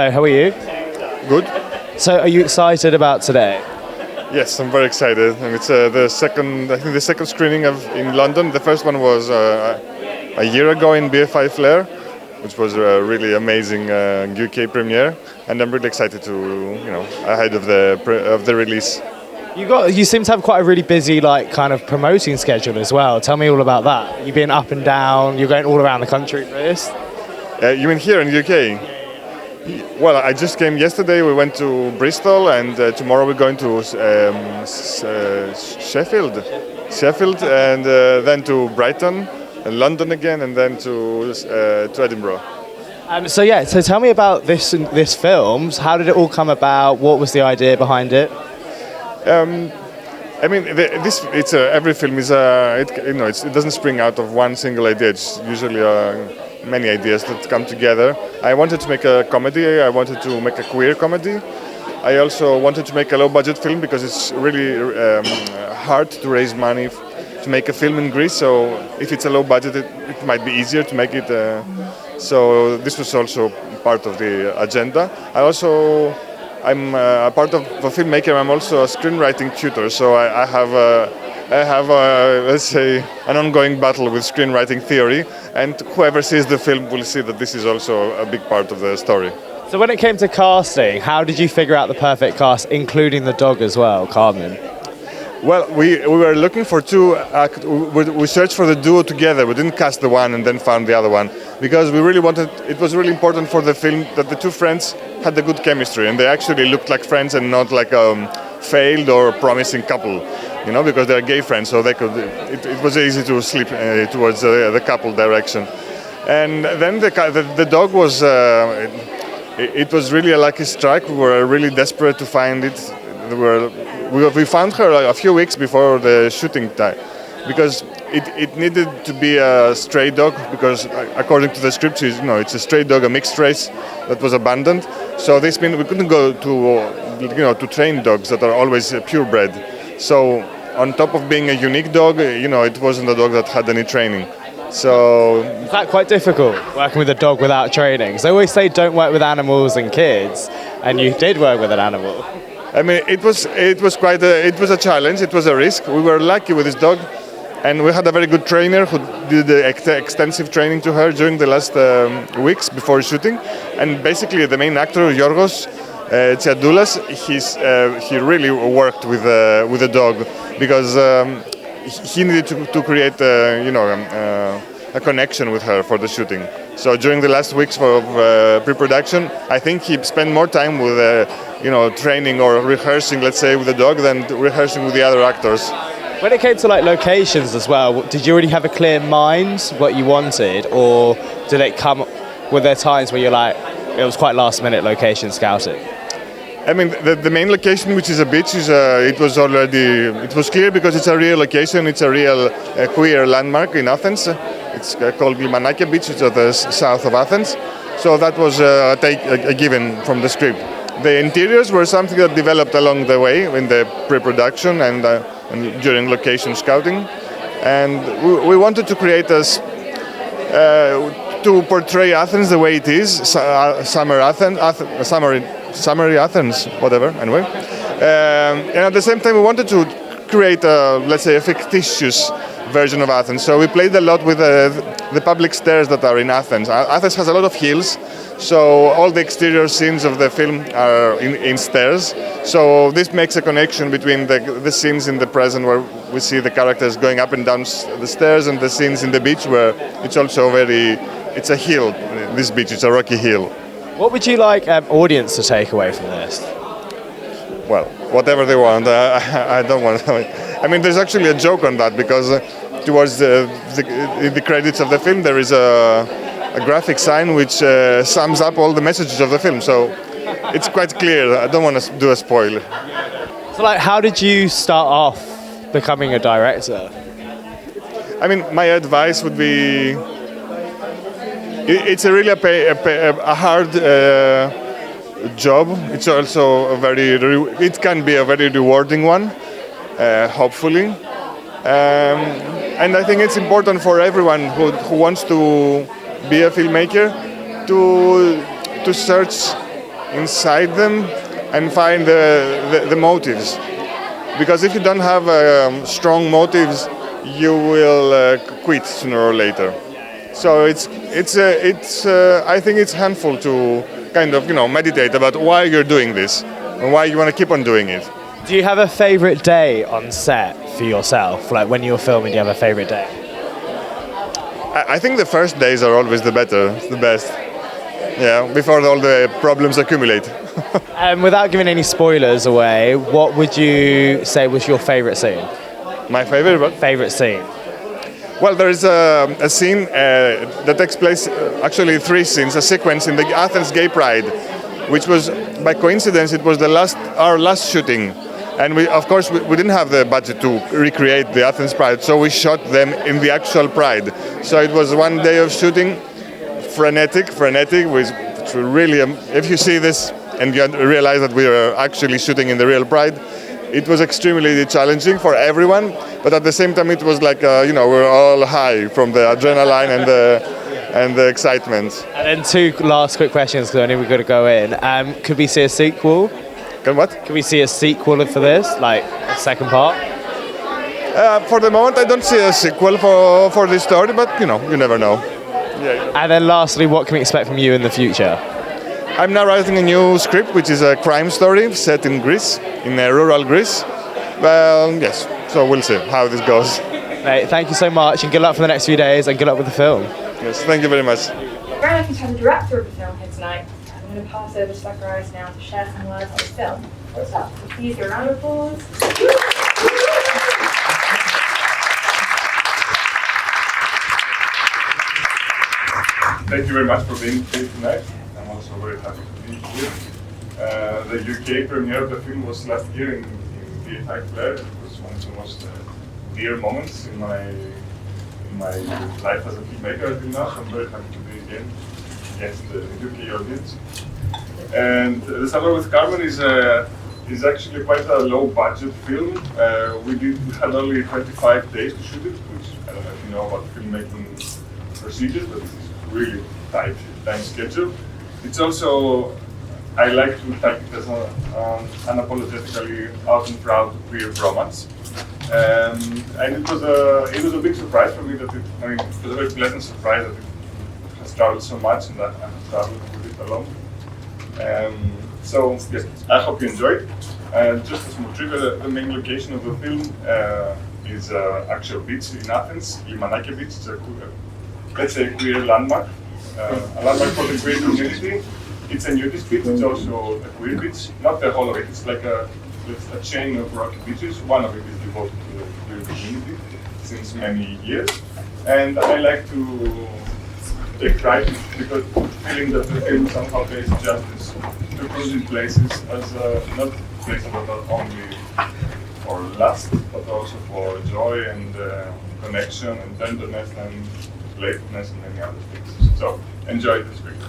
Hello, how are you? Good. So, are you excited about today? Yes, I'm very excited. And it's the second screening in London. The first one was a year ago in BFI Flair, which was a really amazing UK premiere. And I'm really excited to, ahead of the release. You seem to have quite a really busy, kind of promoting schedule as well. Tell me all about that. You've been up and down. You're going all around the country for this. You mean here in the UK? Well, I just came yesterday. We went to Bristol, and tomorrow we're going to Sheffield, and then to Brighton, and London again, and then to Edinburgh. So tell me about this film. How did it all come about? What was the idea behind it? Every film is it doesn't spring out of one single idea. It's usually many ideas that come together. I wanted to make a comedy. I wanted to make a queer comedy. I also wanted to make a low-budget film because it's really hard to raise money to make a film in Greece. So if it's a low budget, it might be easier to make it. So this was also part of the agenda. I'm a part of a filmmaker. I'm also a screenwriting tutor, so I have let's say, an ongoing battle with screenwriting theory, and whoever sees the film will see that this is also a big part of the story. So when it came to casting, how did you figure out the perfect cast, including the dog as well, Carmen? Well, we were looking for two we searched for the duo together. We didn't cast the one and then found the other one because it was really important for the film that the two friends had a good chemistry and they actually looked like friends and not like a failed or promising couple, because they're gay friends, so it was easy to slip towards the couple direction. And then the dog was it was really a lucky strike. We were really desperate to find it. We found her a few weeks before the shooting time because it needed to be a stray dog because according to the script, it's a stray dog, a mixed race that was abandoned. So this means we couldn't go to train dogs that are always purebred. So on top of being a unique dog, it wasn't a dog that had any training. So is that quite difficult, working with a dog without training? So they always say don't work with animals and kids, and you did work with an animal. I mean, it was a challenge. It was a risk. We were lucky with this dog, and we had a very good trainer who did extensive training to her during the last weeks before shooting. And basically, the main actor, Yorgos Tsiadoulas, he really worked with the dog because he needed to create a connection with her for the shooting. So during the last weeks of pre-production, I think he spent more time with training or rehearsing, let's say, with the dog than rehearsing with the other actors. When it came to locations as well, did you already have a clear mind what you wanted, or did it come with there times where it was quite last minute location scouting? I mean, the main location, which is a beach, it was clear because it's a real location. It's a real queer landmark in Athens. It's called Limanaki Beach. It's at the south of Athens. So that was a given from the script. The interiors were something that developed along the way in the pre-production and during location scouting. And we wanted to create to portray Athens the way it is, summer Athens, whatever, anyway. And at the same time, we wanted to create let's say, a fictitious version of Athens. So we played a lot with the public stairs that are in Athens. Athens has a lot of hills, so all the exterior scenes of the film are in stairs. So this makes a connection between the scenes in the present where we see the characters going up and down the stairs and the scenes in the beach where it's also it's a hill. This beach, it's a rocky hill. What would you like audience to take away from this? Well, whatever they want. I don't want. I mean, there's actually a joke on that because towards the credits of the film there is a graphic sign which sums up all the messages of the film. So it's quite clear. I don't want to do a spoiler. So, how did you start off becoming a director? I mean, my advice would be. It's a really a hard job. It's also it can be a very rewarding one, hopefully. And I think it's important for everyone who wants to be a filmmaker to search inside them and find the motives. Because if you don't have strong motives, you will quit sooner or later. So I think it's handful to kind of meditate about why you're doing this and why you want to keep on doing it. Do you have a favourite day on set for yourself? Like when you're filming, do you have a favourite day? I think the first days are always the best. Yeah, before all the problems accumulate. Without giving any spoilers away, what would you say was your favourite scene? My favorite what? Favourite scene? Well, there is a scene that takes place, actually 3 scenes, a sequence in the Athens Gay Pride, which was, by coincidence, it was our last shooting. And we didn't have the budget to recreate the Athens Pride, so we shot them in the actual Pride. So it was one day of shooting, frenetic, which really, if you see this and you realize that we were actually shooting in the real Pride, it was extremely challenging for everyone, but at the same time it was like, we're all high from the adrenaline and the excitement. And then 2 last quick questions, because I know we've got to go in. Could we see a sequel? Can what? Can we see a sequel for this, like a second part? For the moment, I don't see a sequel for this story, but you never know. Yeah. And then lastly, what can we expect from you in the future? I'm now writing a new script, which is a crime story set in Greece, in rural Greece. Well, yes, so we'll see how this goes. Mate, thank you so much, and good luck for the next few days, and good luck with the film. Yes, thank you very much. Very lucky to have the director of the film here tonight. I'm going to pass over to Zacharias now to share some words on the film. What's up? So please, your round of applause. Thank you very much for being here tonight. I'm also very happy to be here. The UK premiere of the film was last year in the Claire. It was one of the most dear moments in my life as a filmmaker until now. So I'm very happy to be again against the UK audience. And The Summer with Carmen is actually quite a low budget film. We had only 25 days to shoot it, which I don't know if you know about filmmaking procedures, but it's really tight time schedule. It's also, I like to type it as unapologetically out and proud queer romance. And it was a big surprise for me that it was a very pleasant surprise that it has traveled so much and that I have traveled with it alone. So yes, I hope you enjoyed. And just a small trivia, the main location of the film is actual beach in Athens, Limanaki Beach. It's let's say a queer landmark, a landmark for the queer community. It's a nudist beach, it's also a queer beach. Not the whole of it, it's like a chain of rocky beaches. One of it is devoted to the queer community since many years. And I like to take pride because feeling that the film somehow pays justice to cruising places as not places that are only for lust, but also for joy and connection and tenderness and playfulness and many other things. So enjoy this video.